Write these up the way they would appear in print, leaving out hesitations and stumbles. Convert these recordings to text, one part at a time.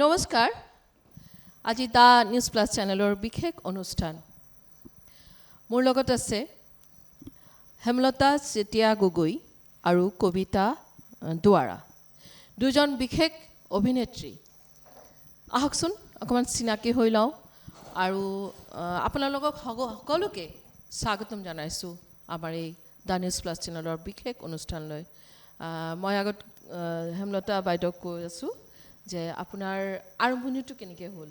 নমস্কাৰ আজি the news plus চেনেলৰ বিশেষ অনুষ্ঠান মোৰ লগত আছে হেমলতা চেতিয়া গগৈ আৰু কবিতা দুৱাৰা দুজন বিশেষ অভিনেত্ৰী আহকচোন অকমান চিনাকি হৈ লওঁ আৰু আপোনালোকক সকলোকে স্বাগতম জনাইছোঁ আমাৰ এই দা নিউজ প্লাছ চেনেলৰ বিশেষ অনুষ্ঠানলৈ মই আগত হেমলতা বাইদেউক কৈ আছোঁ যে আপোনাৰ আৰম্ভণিটো কেনেকৈ হ'ল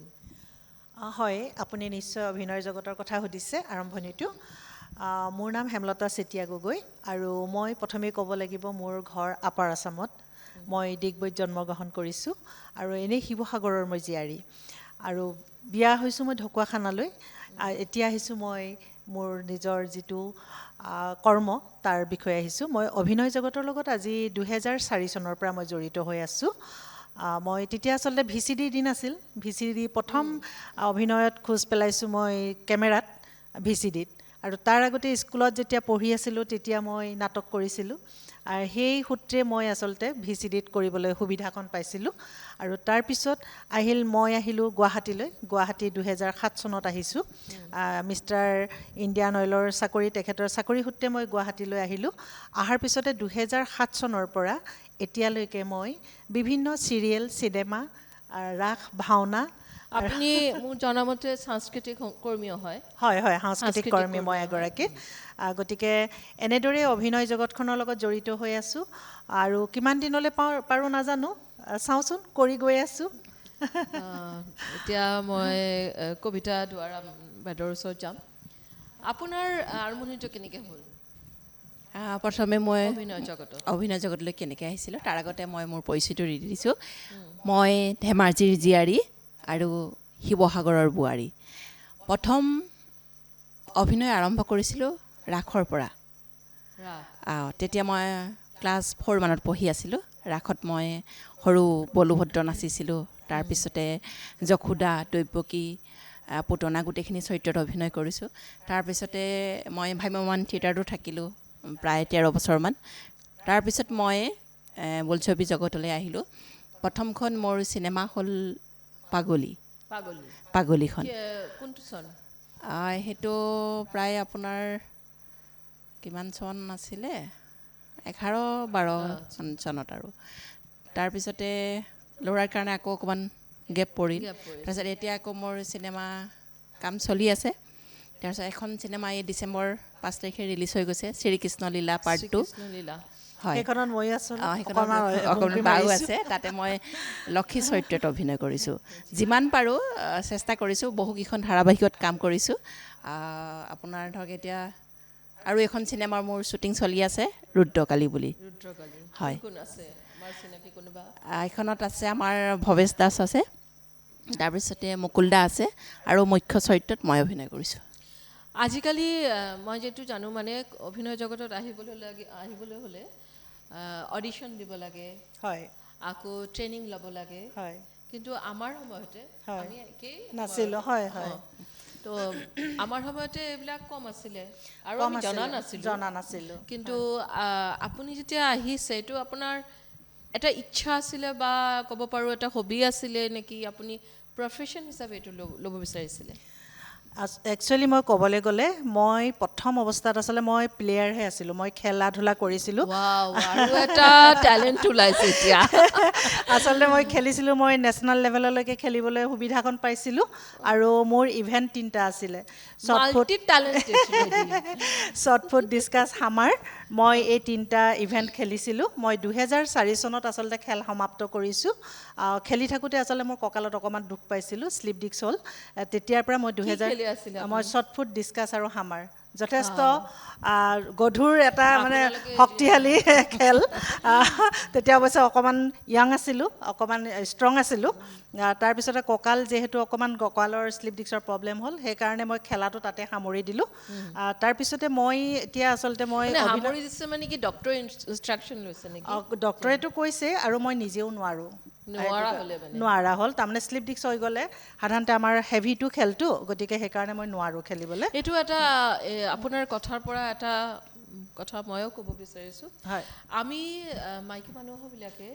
হয় আপুনি নিশ্চয় অভিনয় জগতৰ কথা সুধিছে আৰম্ভণিটো মোৰ নাম হেমলতা চেতিয়া গগৈ আৰু মই প্ৰথমেই ক'ব লাগিব মোৰ ঘৰ আপাৰ আছামত মই ডিগবৈত জন্মগ্ৰহণ কৰিছোঁ আৰু এনেই শিৱসাগৰৰ মই জীয়াৰী আৰু বিয়া হৈছোঁ মই ঢকুৱাখানালৈ এতিয়া আহিছোঁ মই মোৰ নিজৰ যিটো কৰ্ম তাৰ বিষয়ে আহিছোঁ মই অভিনয় জগতৰ লগত আজি 2004 চনৰ পৰা মই জড়িত হৈ আছোঁ মই তেতিয়া আচলতে VCD দিন আছিল VCD প্ৰথম অভিনয়ত খোজ পেলাইছোঁ মই কেমেৰাত VCDত আৰু তাৰ আগতে স্কুলত যেতিয়া পঢ়ি আছিলোঁ তেতিয়া মই নাটক কৰিছিলোঁ আৰু সেই সূত্ৰে মই আচলতে VCDত কৰিবলৈ সুবিধাখন পাইছিলোঁ আৰু তাৰপিছত মই আহিলোঁ গুৱাহাটীলৈ গুৱাহাটী 2007 চনত আহিছোঁ মিষ্টাৰ ইণ্ডিয়ান অইলৰ চাকৰি তেখেতৰ চাকৰি সূত্ৰে মই গুৱাহাটীলৈ আহিলোঁ অহাৰ পিছতে 2007 চনৰ পৰা এতিয়ালৈকে মই বিভিন্ন চিৰিয়েল চিনেমা ৰাস ভাওনা আপুনি মোৰ জনামতে সাংস্কৃতিক কৰ্মী হয় হয় হয় সাংস্কৃতিক কৰ্মী মই এগৰাকী গতিকে এনেদৰে অভিনয় জগতখনৰ লগত জড়িত হৈ আছোঁ আৰু কিমান দিনলৈ পাৰোঁ নাজানো চাওঁচোন কৰি গৈ আছোঁ এতিয়া মই কবিতা দুৱাৰা বাইদেউৰ ওচৰত যাম আপোনাৰ আৰম্ভণিটো কেনেকৈ হ'ল প্ৰথমে মই অভিনয় জগতলৈ কেনেকৈ আহিছিলোঁ তাৰ আগতে মই মোৰ পৰিচয়টো দি দিছোঁ মই ধেমাজিৰ জীয়াৰী আৰু শিৱসাগৰৰ বোৱাৰী প্ৰথম অভিনয় আৰম্ভ কৰিছিলোঁ ৰাসৰ পৰা তেতিয়া মই ক্লাছ 4 মানত পঢ়ি আছিলোঁ ৰাসত মই সৰু বলুভদ্ৰ নাচিছিলোঁ তাৰপিছতে যশোদা দৈৱকী পুতনা গোটেইখিনি চৰিত্ৰত অভিনয় কৰিছোঁ তাৰপিছতে মই ভ্ৰাম্যমাণ থিয়েটাৰতো থাকিলোঁ প্ৰায় 13 বছৰমান তাৰপিছত মই বোলছবি জগতলৈ আহিলোঁ প্ৰথমখন মোৰ চিনেমা হ'ল পাগলীখন কোনটো চন সেইটো প্ৰায় আপোনাৰ কিমান চন আছিলে 11-12 চনত আৰু তাৰপিছতে ল'ৰাৰ কাৰণে আকৌ অকণমান গেপ পৰিল তাৰপিছত এতিয়া আকৌ মোৰ চিনেমা কাম চলি আছে তাৰপিছত এখন চিনেমা এই ডিচেম্বৰ 5 তাৰিখে ৰিলিজ হৈ গৈছে শ্ৰীকৃষ্ণ লীলা পাৰ্ট 2 হয় সেইখনত মই আছোঁ অকণমান বাও আছে তাতে মই লক্ষী চৰিত্ৰত অভিনয় কৰিছোঁ যিমান পাৰোঁ চেষ্টা কৰিছোঁ বহুকেইখন ধাৰাবাহিকত কাম কৰিছোঁ আপোনাৰ ধৰক এতিয়া আৰু এখন চিনেমাৰ মোৰ শ্বুটিং চলি আছে ৰুদ্ৰকালী বুলি হয় এইখনত আছে আমাৰ ভৱেশ দাস আছে তাৰপিছতে মুকুল দা আছে আৰু মুখ্য চৰিত্ৰত মই অভিনয় কৰিছোঁ আজিকালি মই যেটো জানো মানে অভিনয় জগতত আহিবলৈ হ'লে অডিশ্যন দিব লাগে হয় আকৌ ট্ৰেইনিং ল'ব লাগে হয় কিন্তু আমাৰ সময়তে আমি একেই নাছিলোঁ হয় হয় তো আমাৰ সময়তে এইবিলাক কম আছিলে আৰু আমি জনা নাছিলোঁ কিন্তু আপুনি যেতিয়া আহিছে এইটো আপোনাৰ এটা ইচ্ছা আছিলে বা ক'ব পাৰোঁ এটা হবি আছিলে নেকি আপুনি প্ৰফেশ্যন হিচাপে এইটো ল'ব বিচাৰিছিলে একচুৱেলি মই ক'বলৈ গ'লে মই প্ৰথম অৱস্থাত আচলতে মই প্লেয়াৰহে আছিলোঁ মই খেলা ধূলা কৰিছিলোঁ আচলতে মই খেলিছিলোঁ মই নেশ্যনেল লেভেললৈকে খেলিবলৈ সুবিধাখন পাইছিলোঁ আৰু মোৰ ইভেণ্ট 3টা আছিলে শ্বৰ্ট ফুট ডিস্কাছ হামাৰ মই এই 3টা ইভেণ্ট খেলিছিলোঁ মই 2004 চনত আচলতে খেল সমাপ্ত কৰিছোঁ খেলি থাকোঁতে আচলতে মোৰ কঁকালত অকণমান দুখ পাইছিলোঁ শ্লিপ ডিস্ক হ'ল তেতিয়াৰ পৰা মই মই শ্বৰ্ট ফুট ডিস্কাছ আৰু হামাৰ যথেষ্ট গধুৰ এটা মানে শক্তিশালী খেল তেতিয়া অৱশ্যে অকণমান য়াং আছিলোঁ অকণমান ষ্ট্ৰং আছিলোঁ তাৰপিছতে কঁকাল যিহেতু অকণমান কঁকালৰ শ্লিপ ডিস্কৰ প্ৰব্লেম হ'ল সেইকাৰণে মই খেলাটো তাতে সামৰি দিলোঁ তাৰপিছতে মই এতিয়া আচলতে মই ডক্টৰেটো কৈছে আৰু মই নিজেও নোৱাৰা হ'ল তাৰমানে শ্লিপ ডিস্ক হৈ গ'লে সাধাৰণতে আমাৰ হেভিটো খেলটো গতিকে সেইকাৰণে মই নোৱাৰোঁ খেলিবলৈ এইটো এটা আপোনাৰ কথাৰ পৰা এটা কথা ময়ো ক'ব বিচাৰিছোঁ হয় আমি মাইকী মানুহবিলাকে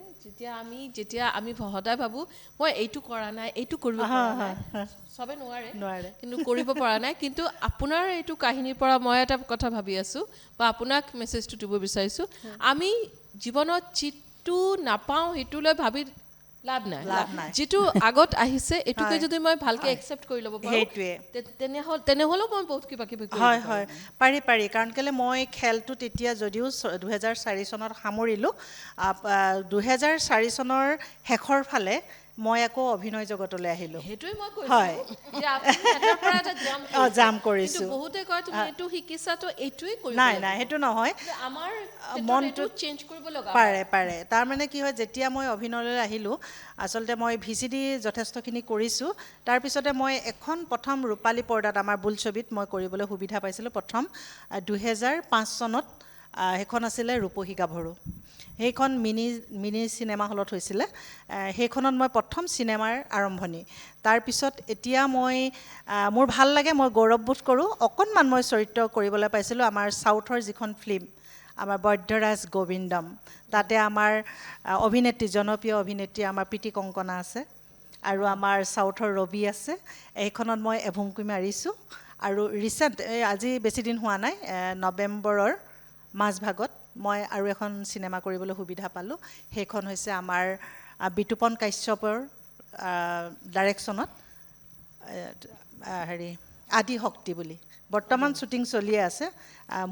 যেতিয়া আমি সদায় ভাবোঁ মই এইটো কৰা নাই এইটো কৰিব পৰা নাই চবে নোৱাৰে কিন্তু কৰিব পৰা নাই কিন্তু আপোনাৰ এইটো কাহিনীৰ পৰা মই এটা কথা ভাবি আছোঁ বা আপোনাক মেছেজটো দিব বিচাৰিছোঁ আমি জীৱনত যিটো নাপাওঁ সেইটোলৈ ভাবি লাভ নাই যিটো আগত আহিছে এইটোকে যদি মই ভালকে একচেপ্ট কৰি ল'ব পাৰোঁ সেইটোৱে তেনেহ'লেও মই বহুত কিবা কিবি কৰিব হয় হয় পাৰি কাৰণ কেলে মই খেলটো তেতিয়া যদিও 2004 চনত সামৰিলোঁ 2004 চনৰ শেষৰ ফালে মই আকৌ অভিনয় জগতলৈ আহিলোঁ সেইটোৱে মই হয়। কৈছোঁ যে আপুনি এটাৰ পৰা এটা জাম্প কিন্তু কৰিছোঁ বহুতে কয় তুমি এইটো শিকিছাতো এইটোৱে কৰিব নাই লাগিব। নাই সেইটো নহয় কিন্তু আমাৰ মনটো মনটো চেঞ্জ কৰিব লগা পাৰে তাৰমানে কি হয় যেতিয়া মই অভিনয়লৈ আহিলোঁ আচলতে মই VCD যথেষ্টখিনি কৰিছোঁ তাৰপিছতে মই এখন প্ৰথম ৰূপালী পৰ্দাত আমাৰ বোলছবিত মই কৰিবলৈ সুবিধা পাইছিলোঁ প্ৰথম 2005 চনত সেইখন আছিলে ৰূপহী গাভৰু সেইখন মিনি চিনেমা হলত হৈছিলে সেইখনত মই প্ৰথম চিনেমাৰ আৰম্ভণি তাৰপিছত এতিয়া মই মোৰ ভাল লাগে মই গৌৰৱবোধ কৰোঁ অকণমান মই চৰিত্ৰ কৰিবলৈ পাইছিলোঁ আমাৰ চাউথৰ যিখন ফিল্ম আমাৰ বৈদ্যৰাজ গোবিন্দম তাতে আমাৰ জনপ্ৰিয় অভিনেত্ৰী আমাৰ প্ৰীতি কংকনা আছে আৰু আমাৰ চাউথৰ ৰবি আছে এইখনত মই এভুমুকি মাৰিছোঁ আৰু ৰিচেণ্ট আজি বেছি দিন হোৱা নাই নৱেম্বৰৰ মাজভাগত মই আৰু এখন চিনেমা কৰিবলৈ সুবিধা পালোঁ সেইখন হৈছে আমাৰ বিতুপন কাশ্যপৰ ডাইৰেকশ্যনত আদি শক্তি বুলি বৰ্তমান শ্বুটিং চলিয়ে আছে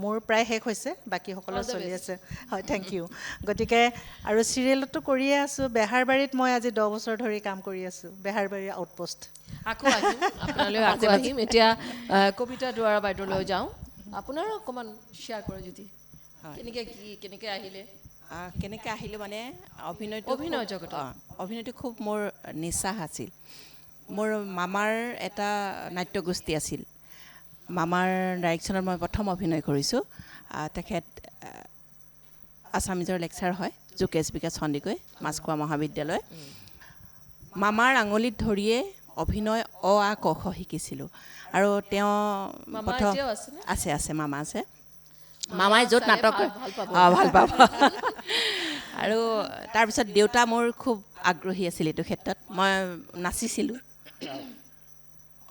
মোৰ প্ৰায় শেষ হৈছে বাকীসকলৰ চলি আছে হয় থেংক ইউ গতিকে আৰু চিৰিয়েলতো কৰিয়ে আছোঁ বেহাৰবাৰীত মই আজি 10 বছৰ ধৰি কাম কৰি আছোঁ বেহাৰবাৰীৰ আউটপোষ্ট আকৌ আহিম আপোনালৈ আকৌ আহিম এতিয়া কবিতা দুৱাৰা বাইদেউলৈ যাওঁ আপোনাৰো অকণমান শ্বেয়াৰ কৰে যদি কেনেকৈ আহিলে কেনেকৈ আহিলোঁ মানে অভিনয়টো খুব মোৰ নিচা আছিল মোৰ মামাৰ এটা নাট্যগোষ্ঠী আছিল মামাৰ ডাইৰেকশ্যনত মই প্ৰথম অভিনয় কৰিছোঁ তেখেত আছামিজৰ লেকচাৰ হয় যোগেশ বিকাশ সন্দিকৈ মাছখোৱা মহাবিদ্যালয় মামাৰ আঙুলিত ধৰিয়ে অভিনয় আ ক খ শিকিছিলোঁ আৰু তেওঁ আছে মামা আছে মামাই য'ত নাটক ভাল পাব আৰু তাৰপিছত দেউতা মোৰ খুব আগ্ৰহী আছিল এইটো ক্ষেত্ৰত মই নাচিছিলোঁ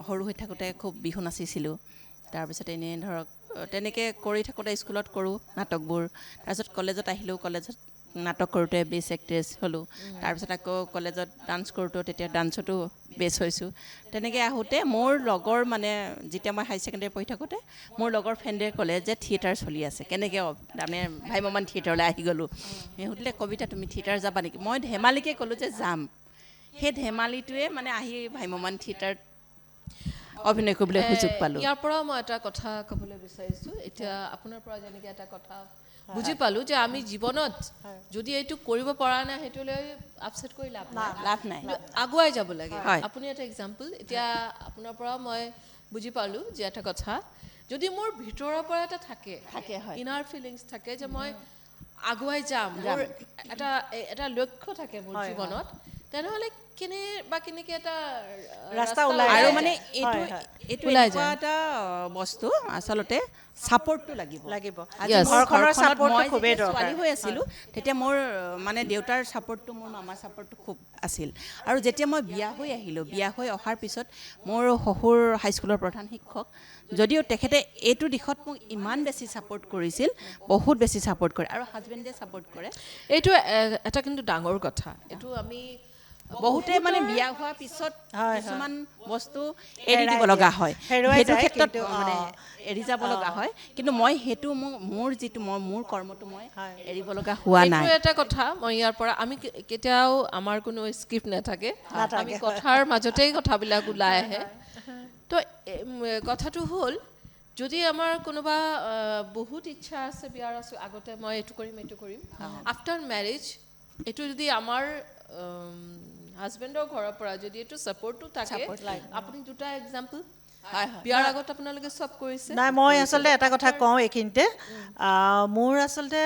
সৰু হৈ থাকোঁতে খুব বিহু নাচিছিলোঁ তাৰপিছত এনেই ধৰক তেনেকৈ কৰি থাকোঁতে স্কুলত কৰোঁ নাটকবোৰ তাৰপিছত কলেজত আহিলোঁ কলেজত নাটক কৰোঁতে বেষ্ট এক্ট্ৰেছ হ'লোঁ তাৰপিছত আকৌ কলেজত ডান্স কৰোঁতেও তেতিয়া ডান্সতো বেষ্ট হৈছোঁ তেনেকৈ আহোঁতে মোৰ লগৰ মানে যেতিয়া মই হাই ছেকেণ্ডেৰী পঢ়ি থাকোঁতে মোৰ লগৰ ফ্ৰেণ্ডে ক'লে যে থিয়েটাৰ চলি আছে কেনেকৈ তাৰমানে ভাইমমান থিয়েটাৰলৈ আহি গ'লোঁ সুধিলে কবিতা তুমি থিয়েটাৰ যাবা নেকি মই ধেমালিকৈ ক'লোঁ যে যাম সেই ধেমালিটোৱে মানে আহি ভাইমমান থিয়েটাৰত অভিনয় কৰিবলৈ সুযোগ পালোঁ ইয়াৰ পৰা মই এটা কথা ক'বলৈ বিচাৰিছোঁ এতিয়া আপোনাৰ পৰা যেনেকৈ এটা কথা বুজি পালোঁ যে আমি জীৱনত যদি এইটো কৰিব পৰা নাই সেইটোলৈ আপছেট কৰি লাভ নাই আগুৱাই যাব লাগে আপুনি এটা এক্সাম্পল এতিয়া আপোনাৰ পৰা মই বুজি পালোঁ যে এটা কথা যদি মোৰ ভিতৰৰ পৰা এটা থাকে ইনাৰ ফিলিংছ থাকে যে মই আগুৱাই যাম মোৰ এটা লক্ষ্য থাকে মোৰ জীৱনত তেনেহ'লে কেনেকৈ এটা ৰাস্তা ওলাই আৰু মানে এইটো এনেকুৱা এটা বস্তু আচলতে ছাপৰ্টটো লাগিব ঘৰখনৰ ছাপৰ্টটো খুবেই দৰকাৰ ছোৱালী হৈ আছিলোঁ তেতিয়া মোৰ মানে দেউতাৰ ছাপৰ্টটো মোৰ মামাৰ ছাপৰ্টটো খুব আছিল আৰু যেতিয়া মই বিয়া হৈ অহাৰ পিছত মোৰ শহুৰ হাইস্কুলৰ প্ৰধান শিক্ষক যদিও তেখেতে এইটো দিশত মোক ইমান বেছি ছাপৰ্ট কৰিছিল বহুত বেছি ছাপৰ্ট কৰে আৰু হাজবেণ্ডে ছাপৰ্ট কৰে এইটো এটা কিন্তু ডাঙৰ কথা এইটো আমি বহুতে মানে বিয়া হোৱাৰ পিছত কিছুমান বস্তু এৰি দিব লগা হয় সেইটো ক্ষেত্ৰত মানে এৰি যাব লগা হয় কিন্তু মই সেইটো মোৰ কৰ্মটো মই এৰিব লগা হোৱা নাই এইটো এটা কথা মই ইয়াৰ পৰা আমি কেতিয়াও আমাৰ কোনো স্ক্ৰিপ্ট নাথাকে আমি কথাৰ মাজতেই কথাবিলাক ওলাই আহে তো কথাটো হ'ল যদি আমাৰ কোনোবা বহুত ইচ্ছা আছে বিয়াৰ আগতে মই এইটো কৰিম আফটাৰ মেৰেজ এইটো যদি আমাৰ হাজবেণ্ডৰ ঘৰৰ পৰা যদি এইটো ছাপৰ্টটো থাকে আপুনি দুটা এক্সাম্পল বিয়াৰ আগত আপোনালোকে চব কৰিছে নাই মই আচলতে এটা কথা কওঁ এইখিনিতে মোৰ আচলতে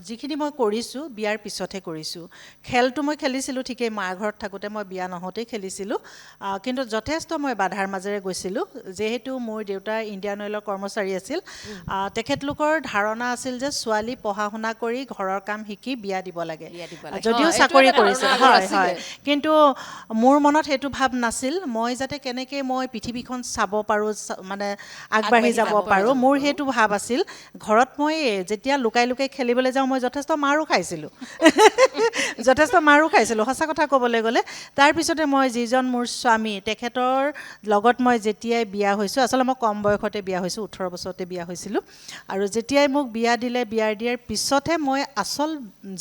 যিখিনি মই কৰিছোঁ বিয়াৰ পিছতহে কৰিছোঁ খেলটো মই খেলিছিলোঁ ঠিকেই মাৰ ঘৰত থাকোঁতে মই বিয়া নহওঁতেই খেলিছিলোঁ কিন্তু যথেষ্ট মই বাধাৰ মাজেৰে গৈছিলোঁ যিহেতু মোৰ দেউতা ইণ্ডিয়ান অইলৰ কৰ্মচাৰী আছিল তেখেতলোকৰ ধাৰণা আছিল যে ছোৱালী পঢ়া শুনা কৰি ঘৰৰ কাম শিকি বিয়া দিব লাগে যদিও চাকৰি কৰিছিল হয় হয় কিন্তু মোৰ মনত সেইটো ভাৱ নাছিল মই যাতে কেনেকৈ মই পৃথিৱীখন চাব পাৰোঁ মানে আগবাঢ়ি যাব পাৰোঁ মোৰ সেইটো ভাৱ আছিল ঘৰত মই যেতিয়া লুকাই লুকাই খেলিবলৈ যাওঁ মই যথেষ্ট মাৰো খাইছিলোঁ সঁচা কথা ক'বলৈ গ'লে তাৰপিছতে মই যিজন মোৰ স্বামী তেখেতৰ লগত মই যেতিয়াই বিয়া হৈছোঁ আচলতে মই কম বয়সতে বিয়া হৈছোঁ 18 বছৰতে বিয়া হৈছিলোঁ আৰু যেতিয়াই মোক বিয়া দিয়াৰ পিছতহে মই আচল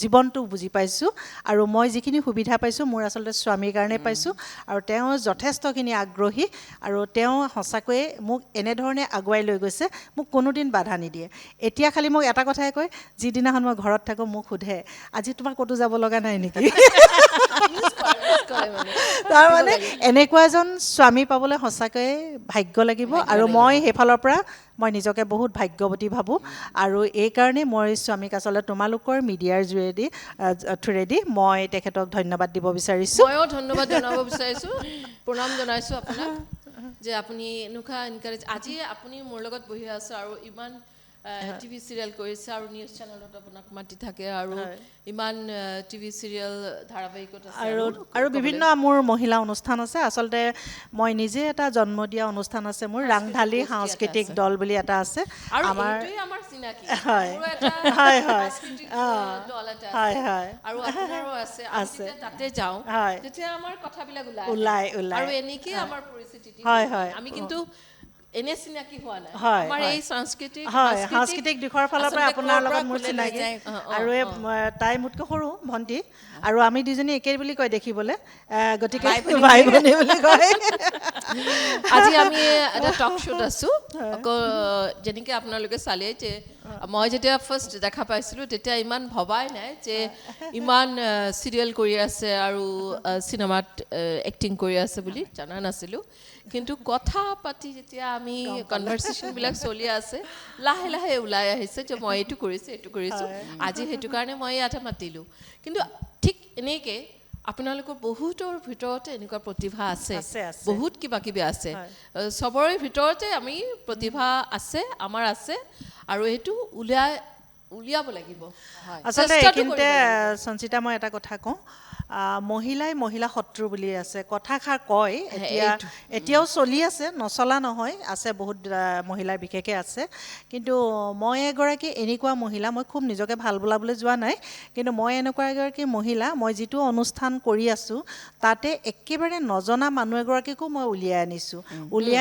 জীৱনটো বুজি পাইছোঁ আৰু মই যিখিনি সুবিধা পাইছোঁ মোৰ আচলতে স্বামীৰ কাৰণে পাইছোঁ আৰু তেওঁ যথেষ্টখিনি আগ্ৰহী আৰু তেওঁ সঁচাকৈয়ে মোক এনেধৰণে আগুৱাই লৈ গৈছে মোক কোনোদিন বাধা নিদিয়ে এতিয়া খালি মোক এটা কথাই কয় যিদিনাখন মই ঘৰত থাকোঁ মোক সোধে আজি তোমাৰ ক'তো যাব লগা নাই নেকি তাৰমানে এনেকুৱা এজন স্বামী পাবলৈ সঁচাকৈয়ে ভাগ্য লাগিব আৰু মই সেইফালৰ পৰা মই নিজকে বহুত ভাগ্যৱতী ভাবোঁ আৰু এইকাৰণে মই স্বামীক আচলতে তোমালোকৰ মিডিয়াৰ থ্ৰুৰেদি মই তেখেতক ধন্যবাদ দিব বিচাৰিছোঁ ময়ো ধন্যবাদ জনাব বিচাৰিছোঁ প্ৰণাম জনাইছোঁ আপোনাক যে আপুনি এনেকুৱা এনকাৰেজ আজি আপুনি মোৰ লগত বহি আছে আৰু ইমান টিভি চিৰিয়েল কৰিছে আৰু নিউজ চেনেলত আপোনাক মাতি থাকে আৰু ইমান টিভি চিৰিয়েল ধাৰাবাহিকত আছে আৰু বিভিন্ন মোৰ মহিলা অনুষ্ঠান আছে আচলতে মই নিজে এটা জন্ম দিয়া অনুষ্ঠান আছে মোৰ ৰাংঢালী সাংস্কৃতিক দল বুলি এটা আছে আৰু আমাৰ এইটোৱে আমাৰ চিনাকি হয় মোৰো এটা হয় হয় সাংস্কৃতিক দল এটা হয় আছে হয় আৰু আপোনাৰো আছে আমি যেতিয়া তাতে যাওঁ হয় তেতিয়া আমাৰ কথাবিলাক ওলাই আৰু এনেকেই আমাৰ পৰিস্থিতি হয় হয় আমি কিন্তু এনে চিনাকি হোৱা নাই হয়, আমাৰ হয়। এই সাংস্কৃতিক দিশৰ ফালৰ পৰা আচলতে আপোনাৰ ক'ৰ পৰা লগত মোৰ কোনে চিনাকি যায়? আৰু তাই মোতকৈ সৰু ভণ্টি আৰু আমি দুজনী একেই বুলি কয় দেখিবলৈ গতিকে ভাই ভনী বুলি কয় আজি আমি এটা টক শ্ব'ত আছোঁ আকৌ যেনেকৈ আপোনালোকে চালে যে মই যেতিয়া ফাৰ্ষ্ট দেখা পাইছিলোঁ তেতিয়া ইমান ভবাই নাই যে ইমান চিৰিয়েল কৰি আছে আৰু চিনেমাত এক্টিং কৰি আছে বুলি জনা নাছিলোঁ কিন্তু কথা পাতি যেতিয়া আমি কনভাৰ্চেশ্যনবিলাক চলি আছে লাহে লাহে ওলাই আহিছে যে মই এইটো কৰিছোঁ আজি সেইটো কাৰণে মই ইয়াতে মাতিলোঁ কিন্তু ঠিক এনেকৈ আপোনালোকৰ বহুতৰ ভিতৰতে এনেকুৱা প্ৰতিভা আছে বহুত কিবা কিবি আছে চবৰে ভিতৰতে আমি প্ৰতিভা আছে আমাৰ আছে আৰু এইটো উলিয়াব লাগিব আচলতে এইখিনিতে সঞ্চিতা মই এটা কথা কওঁ মহিলাই মহিলা শত্ৰু বুলি আছে কথাষাৰ কয় এতিয়াও চলি আছে নচলা নহয় আছে বহুত মহিলাৰ বিশেষে আছে কিন্তু মই এগৰাকী এনেকুৱা মহিলা মই খুব নিজকে ভাল বোলাবলৈ যোৱা নাই কিন্তু মই এনেকুৱা এগৰাকী মহিলা মই যিটো অনুষ্ঠান কৰি আছোঁ তাতে একেবাৰে নজনা মানুহ এগৰাকীকো মই উলিয়াই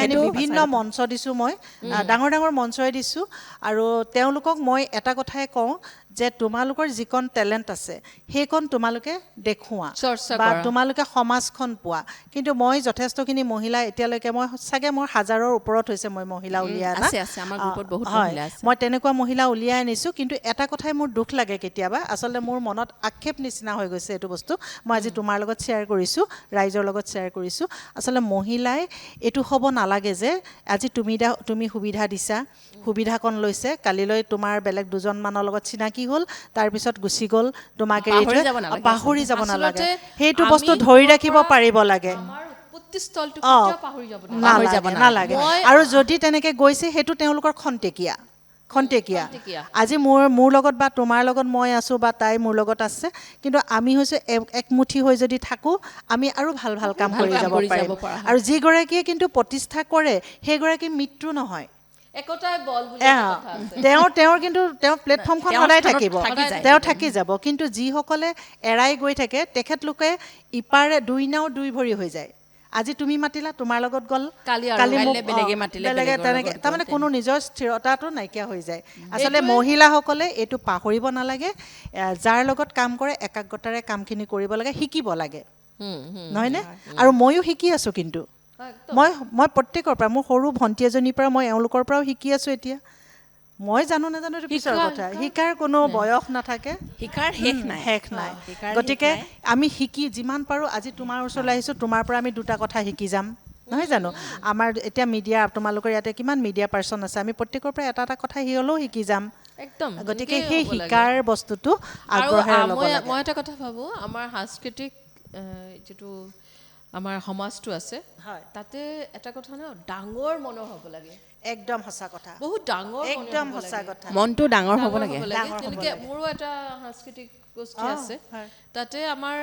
আনি বিভিন্ন মঞ্চ দিছোঁ মই ডাঙৰ ডাঙৰ মঞ্চই দিছোঁ আৰু তেওঁলোকক মই এটা কথাই কওঁ যে তোমালোকৰ যিকণ টেলেণ্ট আছে সেইকণ তোমালোকে দেখুওৱা বা তোমালোকে সমাজখন পোৱা কিন্তু মই যথেষ্টখিনি মহিলা এতিয়ালৈকে মই চাগে মোৰ 1000ৰ ওপৰত হৈছে মই মহিলা উলিয়াই আনা মই তেনেকুৱা মহিলা উলিয়াই আনিছোঁ কিন্তু এটা কথাই মোৰ দুখ লাগে কেতিয়াবা আচলতে মোৰ মনত আক্ষেপ নিচিনা হৈ গৈছে এইটো বস্তু মই আজি তোমাৰ লগত শ্বেয়াৰ কৰিছোঁ ৰাইজৰ লগত শ্বেয়াৰ কৰিছোঁ আচলতে মহিলাই এইটো হ'ব নালাগে যে আজি তুমি সুবিধা দিছা সুবিধাকণ লৈছে কালিলৈ তোমাৰ বেলেগ দুজনমানৰ লগত চিনাকি হ'ল তাৰপিছত গুচি গ'ল তোমাক পাহৰি যাব নালাগে সেইটো বস্তু ধৰি ৰাখিব পাৰিব লাগে নালাগে আৰু যদি তেনেকৈ গৈছে সেইটো তেওঁলোকৰ খন্তেকীয়া আজি মোৰ লগত বা তোমাৰ লগত মই আছোঁ বা তাই মোৰ লগত আছে কিন্তু আমি হৈছোঁ একমুঠি হৈ যদি থাকোঁ আমি আৰু ভাল ভাল কাম কৰি যাব পাৰিম আৰু যিগৰাকীয়ে কিন্তু প্ৰতিষ্ঠা কৰে সেইগৰাকী মৃত্যু নহয় তেওঁৰ কিন্তু তেওঁ প্লেটফৰ্মখন সদায় থাকিব তেওঁ থাকি যাব কিন্তু যিসকলে এৰাই গৈ থাকে তেখেতলোকে ইপাৰে দুই নাও দুই ভৰি হৈ যায় আজি তুমি মাতিলা তোমাৰ লগত গ'ল কালি বেলেগে তেনেকৈ তাৰমানে কোনো নিজৰ স্থিৰতাটো নাইকিয়া হৈ যায় আচলতে মহিলাসকলে এইটো পাহৰিব নালাগে যাৰ লগত কাম কৰে একাগ্ৰতাৰে কামখিনি কৰিব লাগে শিকিব লাগে নহয়নে আৰু ময়ো শিকি আছোঁ কিন্তু মই প্ৰত্যেকৰ পৰা মোৰ সৰু ভণ্টি এজনীৰ পৰা মই এওঁলোকৰ পৰাও শিকি আছোঁ এতিয়া মই জানো নাজানো এইটো পিছৰ কথা শিকাৰ কোনো বয়স নাথাকে শিকাৰ শেষ নাই গতিকে আমি শিকি যিমান পাৰোঁ আজি তোমাৰ ওচৰলৈ আহিছোঁ তোমাৰ পৰা আমি দুটা কথা শিকি যাম নহয় জানো আমাৰ এতিয়া মিডিয়া তোমালোকৰ ইয়াতে কিমান মিডিয়া পাৰ্চন আছে আমি প্ৰত্যেকৰ পৰা এটা এটা কথা হ'লেও শিকি যাম একদম গতিকে এনেকেই সেই হ'ব লাগে। শিকাৰ বস্তুটো আৰু আগ্ৰহেৰে ল'ব মই লাগে মই এটা কথা ভাবোঁ আমাৰ সাংস্কৃতিক যিটো আমাৰ সমাজটো আছে হয় তাতে এটা কথা ন ডাঙৰ মনৰ হ'ব লাগে একদম সঁচা কথা বহুত ডাঙৰ মনৰ একদম হ'ব সঁচা লাগে। কথা মনটো ডাঙৰ হ'ব ডাঙৰ লাগে ডাঙৰ হ'ব যেনেকৈ লাগে। মোৰো এটা সাংস্কৃতিক গোষ্ঠী অঁ, আছে হয়। তাতে আমাৰ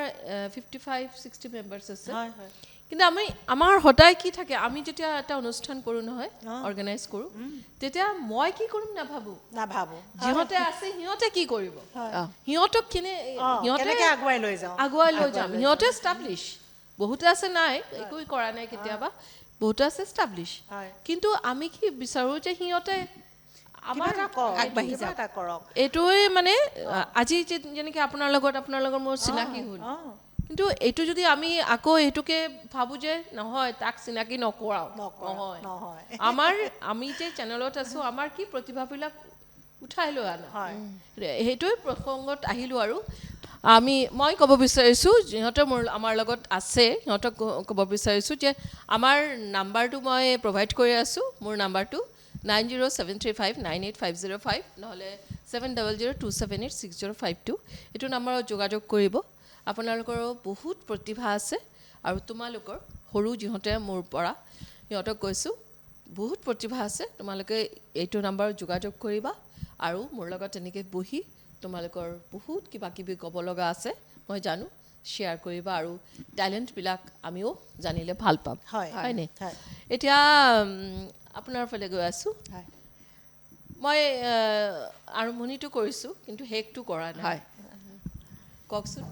55-60 মেম্বাৰ্ছ আছে হয় হয় কিন্তু আমাৰ সদায় কি থাকে আমি যেতিয়া এটা অনুষ্ঠান কৰোঁ নহয় অঁ। অৰ্গেনাইজ কৰোঁ তেতিয়া মই কি কৰিম নাভাবোঁ নাভাবোঁ যিহঁতে আছে সিহঁতে কি কৰিব অঁ সিহঁতক সিহঁতে কেনেকৈ আগুৱাই লৈ যাওঁ আগুৱাই লৈ যাম সিহঁতে ষ্টাব্লিছ বহুতে আছে নাই একো কৰা নাই কেতিয়াবা বহুতে আছে ষ্টাব্লিছ হয় কিন্তু আমি কি বিচাৰোঁ যে সিহঁতে কিবা আমাৰ এটা কৰক আগবাঢ়ি কিবা যাওক। এটা কৰক এইটোৱে মানে আজি যেনেকৈ আপোনাৰ লগত মোৰ চিনাকি হ'ল অঁ কিন্তু এইটো যদি আমি আকৌ এইটোকে ভাবোঁ যে নহয় তাক চিনাকি নকৰাও নহয় নহয় আমি যে চেনেলত আছোঁ আমাৰ কি প্ৰতিভাবিলাক উঠাই লৈ আনা হয় সেইটোৱে প্ৰসংগত আহিলোঁ আৰু মই ক'ব বিচাৰিছোঁ যিহঁতে আমাৰ লগত আছে সিহঁতক ক'ব বিচাৰিছোঁ যে আমাৰ নাম্বাৰটো মই প্ৰভাইড কৰি আছোঁ মোৰ নাম্বাৰটো 9073598505 নহ'লে 7002786052 এইটো নাম্বাৰত যোগাযোগ কৰিব আপোনালোকৰো বহুত প্ৰতিভা আছে আৰু তোমালোকৰ সৰু যিহঁতে মোৰ পৰা সিহঁতক কৈছোঁ বহুত প্ৰতিভা আছে তোমালোকে এইটো নাম্বাৰত যোগাযোগ কৰিবা আৰু মোৰ লগত তেনেকৈ বহি তোমালোকৰ বহুত কিবা কিবি ক'ব লগা আছে মই জানো শ্বেয়াৰ কৰিবা আৰু টেলেণ্টবিলাক আমিও জানিলে ভাল পাম হয় হয়নে হয় এতিয়া আপোনাৰ ফালে গৈ আছোঁ হয় মই আৰম্ভণিটো কৰিছোঁ কিন্তু শেষটো কৰা নাই হয় কওকচোন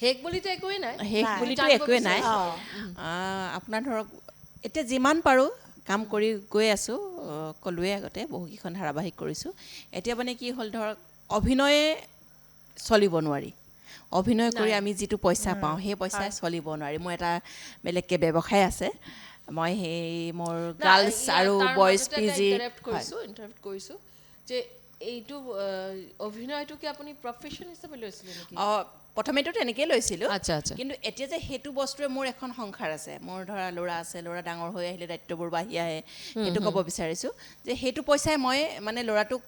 শেষ বুলিতো একোৱেই নাই শেষ নাই। বুলিতো জানিব একোৱে নাই অঁ আপোনাৰ ধৰক এতিয়া যিমান পাৰোঁ কাম কৰি গৈ আছোঁ ক'লোৱে আগতে বহুকেইখন ধাৰাবাহিক কৰিছোঁ এতিয়া মানে কি হ'ল ধৰক অভিনয়ে চলিব নোৱাৰি অভিনয় কৰি নাই। আমি যিটো পইচা পাওঁ সেই পইচাই চলিব নোৱাৰি মোৰ এটা বেলেগকৈ ব্যৱসায় আছে মই সেই মোৰ গাৰ্লছ আৰু বইজ পি জি ইণ্টাৰেপ্ট কৰিছোঁ যে এইটো অভিনয়টো কি আপুনি প্ৰফেশ্যন হিচাপে লৈছিলে নেকি প্ৰথমেতো তেনেকেই লৈছিলোঁ আচ্ছা আচ্ছা কিন্তু এতিয়া যে সেইটো বস্তুৱে মোৰ এখন সংসাৰ আছে মোৰ ধৰা ল'ৰা আছে ল'ৰা ডাঙৰ হৈ আহিলে দায়িত্ববোৰ বাঢ়ি আহে সেইটো ক'ব বিচাৰিছোঁ যে সেইটো পইচাই মই মানে ল'ৰাটোক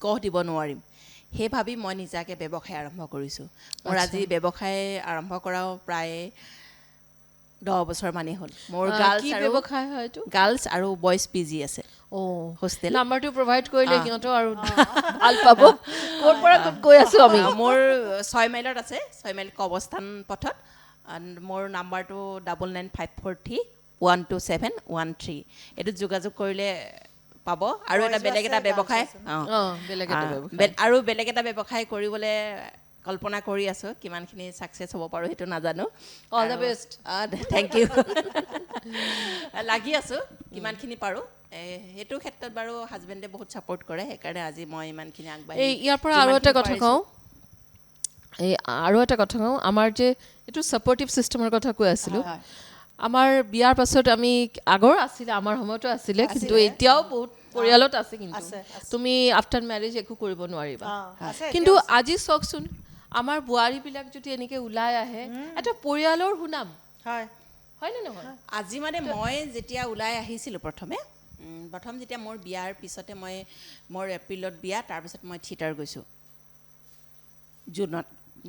গঢ় দিব নোৱাৰিম সেই ভাবি মই নিজাকৈ ব্যৱসায় আৰম্ভ কৰিছোঁ মোৰ আজি ব্যৱসায় আৰম্ভ কৰাও প্ৰায় 10 বছৰ মানেই হ'ল মোৰ কি ব্যৱসায় হয় এইটো গাৰ্লছ আৰু বইজ পি জি আছে হোষ্টেল নাম্বাৰটো প্ৰভাইড কৰিলে সিহঁতো আৰু ভাল পাব ক'ৰ পৰা ক'ত গৈ আছোঁ আমি মোৰ 6 মাইলত আছে 6 মাইল কবস্থান পথত মোৰ নাম্বাৰটো 9954312713 এইটোত যোগাযোগ কৰিলে পাব আৰু এটা বেলেগ এটা ব্যৱসায় বেলেগ এটা ব্যৱসায় আৰু বেলেগ এটা ব্যৱসায় কৰিবলৈ কল্পনা কৰি আছোঁ কিমানখিনি ছাকচেছ হ'ব পাৰোঁ সেইটো নাজানো all the best thank you লাগি আছোঁ কিমানখিনি পাৰোঁ সেইটো ক্ষেত্ৰত বাৰু হাজবেণ্ডে বহুত ছাপোৰ্ট কৰে সেইকাৰণে আজি মই ইমানখিনি আগবাঢ়ি ইয়াৰ পৰা আৰু এটা কথা কওঁ আমাৰ যে এইটো ছাপৰ্টিভ ছিষ্টেমৰ কথা কৈ আছিলোঁ আমাৰ বিয়াৰ পাছত আমি আগৰ আছিলে আমাৰ সময়তো আছিলে কিন্তু এতিয়াও বহুত পৰিয়ালত আছে কিন্তু তুমি আফটাৰ মেৰেজ একো কৰিব নোৱাৰিবা কিন্তু আজি চাওকচোন আমাৰ বোৱাৰীবিলাক যদি এনেকৈ ওলাই আহে এটা পৰিয়ালৰ সুনাম হয় হয়নে নহয় আজি মানে মই যেতিয়া ওলাই আহিছিলোঁ প্ৰথম যেতিয়া মোৰ বিয়াৰ পিছতে মোৰ এপ্ৰিলত বিয়া তাৰপিছত মই থিয়েটাৰ গৈছোঁ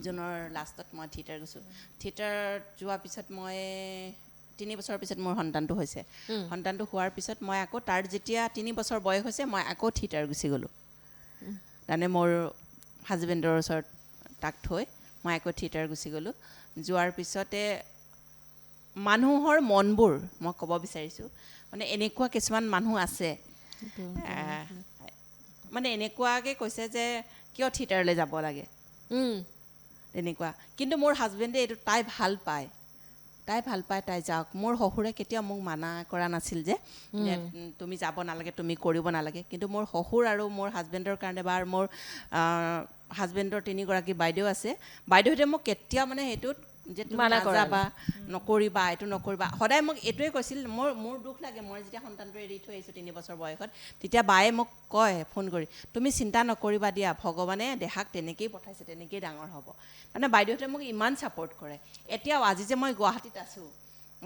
জুনৰ লাষ্টত মই থিয়েটাৰ গৈছোঁ থিয়েটাৰত যোৱাৰ পিছত মই 3 বছৰৰ পিছত মোৰ সন্তানটো হৈছে সন্তানটো হোৱাৰ পিছত মই আকৌ তাৰ যেতিয়া 3 বছৰ বয়স হৈছে মই আকৌ থিয়েটাৰ গুচি গ'লোঁ তাৰমানে মোৰ হাজবেণ্ডৰ ওচৰত তাক থৈ মই আকৌ থিয়েটাৰ গুচি গ'লোঁ যোৱাৰ পিছতে মানুহৰ মনবোৰ মই ক'ব বিচাৰিছোঁ মানে এনেকুৱা কিছুমান মানুহ আছে মানে এনেকুৱাকৈ কৈছে যে কিয় থিয়েটাৰলৈ যাব লাগে তেনেকুৱা কিন্তু মোৰ হাজবেণ্ডে এইটো তাই ভাল পায় তাই যাওক মোৰ শহুৰে কেতিয়াও মোক মানা কৰা নাছিল যে তুমি যাব নালাগে তুমি কৰিব নালাগে কিন্তু মোৰ শহুৰ আৰু মোৰ হাজবেণ্ডৰ কাৰণে বা মোৰ হাজবেণ্ডৰ 3গৰাকী বাইদেউ আছে বাইদেউহঁতে মোক কেতিয়াও মানে সেইটোত যে তুমি নাযাবা নকৰিবা এইটো নকৰিবা সদায় মোক এইটোৱে কৈছিল মোৰ দুখ লাগে মই যেতিয়া সন্তানটো এৰি থৈ আহিছোঁ 3 বছৰ বয়সত তেতিয়া বায়ে মোক কয় ফোন কৰি তুমি চিন্তা নকৰিবা দিয়া ভগৱানে দেহাক তেনেকেই পঠাইছে তেনেকেই ডাঙৰ হ'ব মানে বাইদেউহঁতে মোক ইমান ছাপোৰ্ট কৰে এতিয়াও আজি যে মই গুৱাহাটীত আছোঁ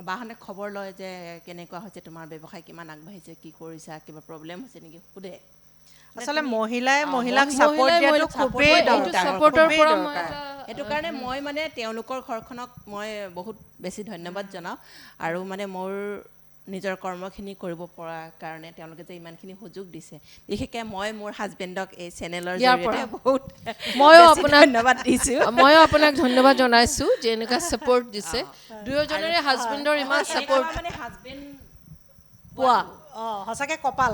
বাহঁতে খবৰ লয় যে কেনেকুৱা হৈছে তোমাৰ ব্যৱসায়, কিমান আগবাঢ়িছে, কি কৰিছা, কিবা প্ৰব্লেম হৈছে নেকি সোধে। আচলতে মহিলাই মহিলাক মহিলাই ছাপোৰ্ট দিয়াটো মহিলাক খুবেই support- এইটো দৰকাৰ support-ৰ খুবেই পৰা মই দৰকাৰ এটা- সেইটো কাৰণে মই মানে তেওঁলোকৰ ঘৰখনক মই বহুত বেছি ধন্যবাদ জনাওঁ। আৰু মানে মোৰ নিজৰ কৰ্মখিনি কৰিব পৰা কাৰণে তেওঁলোকে যে ইমানখিনি সুযোগ দিছে, বিশেষকৈ মই মোৰ হাজবেণ্ডক এই চেনেলৰ ইয়াৰ জৰিয়তে পৰা। বহুত ময়ো বেছি আপোনাক ধন্যবাদ দিছোঁ। ময়ো আপোনাক ধন্যবাদ জনাইছো যে এনেকুৱা ছাপোৰ্ট দিছে, দুয়োজনৰে হাজবেণ্ডৰ ইমান এনেকুৱা ছাপোৰ্ট মানে হাজবেণ্ড পোৱা। সঁচাকে কপাল